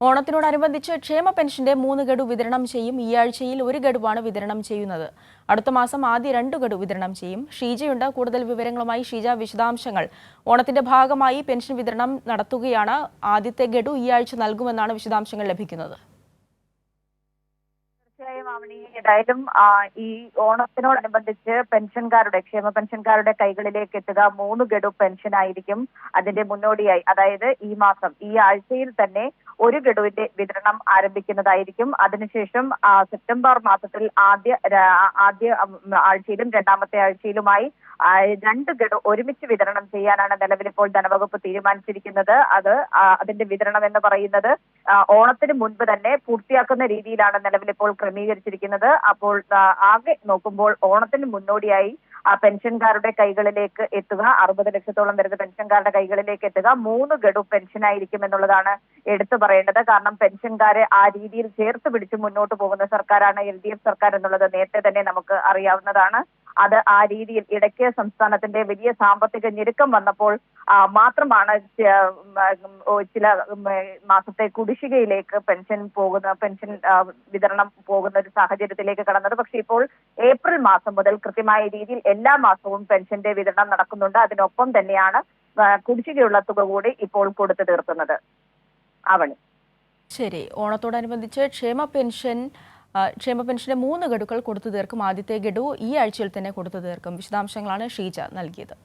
ഓണത്തിനോടനുബന്ധിച്ച് ക്ഷേമ പെൻഷന്റെ 3 ഗഡു വിതരണം ചെയ്യും. ഈ ആഴ്ചയിൽ 1 ഗഡുവാണ് വിതരണം ചെയ്യുന്നത്. അടുത്ത മാസം ആദ്യ 2 ഗഡു വിതരണം ചെയ്യും. ഷീജയുണ്ട് കൂടുതൽ വിവരങ്ങളുമായി. ഷീജ, വിശദാംശങ്ങൾ. ഓണത്തിന്റെ ഭാഗമായി പെൻഷൻ വിതരണം നടത്തുകയാണ്. ആദ്യത്തെ ഗഡു ഈ ആഴ്ച നൽകുമെന്നാണ് വിശദാംശങ്ങൾ ലഭിക്കുന്നത്. ഏതായാലും ഈ ഓണത്തിനോടനുബന്ധിച്ച് ക്ഷേമ പെൻഷൻകാരുടെ കൈകളിലേക്ക് എത്തുക 3 ഗഡു പെൻഷൻ ആയിരിക്കും. അതിന്റെ മുന്നോടിയായി അതായത് ഈ ആഴ്ചയിൽ തന്നെ 1 ഗഡുവിന്റെ വിതരണം ആരംഭിക്കുന്നതായിരിക്കും. അതിനുശേഷം സെപ്റ്റംബർ മാസത്തിൽ ആദ്യ ആഴ്ചയിലും രണ്ടാമത്തെ ആഴ്ചയിലുമായി 2 ഗഡു ഒരുമിച്ച് വിതരണം ചെയ്യാനാണ് നിലവിലിപ്പോൾ ധനവകുപ്പ് തീരുമാനിച്ചിരിക്കുന്നത്. അതിന്റെ വിതരണം എന്ന് പറയുന്നത് ഓണത്തിന് മുൻപ് തന്നെ പൂർത്തിയാക്കുന്ന രീതിയിലാണ് നിലവിലിപ്പോൾ ക്രമീകരിച്ചിരിക്കുന്നത്. അപ്പോൾ ആകെ നോക്കുമ്പോൾ ഓണത്തിന് മുന്നോടിയായി പെൻഷൻകാരുടെ കൈകളിലേക്ക് എത്തുക 60 ലക്ഷത്തോളം വരുന്ന പെൻഷൻകാരുടെ കൈകളിലേക്ക് എത്തുക 3 ഗഡു പെൻഷനായിരിക്കും എന്നുള്ളതാണ് എടുത്തു പറയേണ്ടത്. കാരണം പെൻഷൻകാരെ ആ രീതിയിൽ ചേർത്ത് പിടിച്ച് മുന്നോട്ട് പോകുന്ന സർക്കാരാണ് LDF സർക്കാർ എന്നുള്ളത് നേരത്തെ തന്നെ നമുക്ക് അറിയാവുന്നതാണ്. അത് ആ രീതിയിൽ ഇടയ്ക്ക് സംസ്ഥാനത്തിന്റെ വലിയ സാമ്പത്തിക ഞെരുക്കം വന്നപ്പോൾ മാത്രമാണ് ചില മാസത്തെ കുടിശ്ശികയിലേക്ക് പെൻഷൻ വിതരണം പോകുന്ന ഒരു സാഹചര്യത്തിലേക്ക് കടന്നത്. പക്ഷേ ഇപ്പോൾ ഏപ്രിൽ മാസം മുതൽ കൃത്യമായ രീതിയിൽ എല്ലാ മാസവും പെൻഷന്റെ വിതരണം നടക്കുന്നുണ്ട്. അതിനൊപ്പം തന്നെയാണ് കുടിശ്ശികയുള്ള തുക കൂടി ഇപ്പോൾ കൊടുത്തു തീർക്കുന്നത്. ആവണി. ശരി, ഓണത്തോടനുബന്ധിച്ച് ക്ഷേമ പെൻഷന്റെ 3 ഗഡുക്കൾ കൊടുത്തു തീർക്കും. ആദ്യത്തെ ഗഡു ഈ ആഴ്ചയിൽ തന്നെ കൊടുത്തു തീർക്കും. വിശദാംശങ്ങളാണ് ഷീജ നൽകിയത്.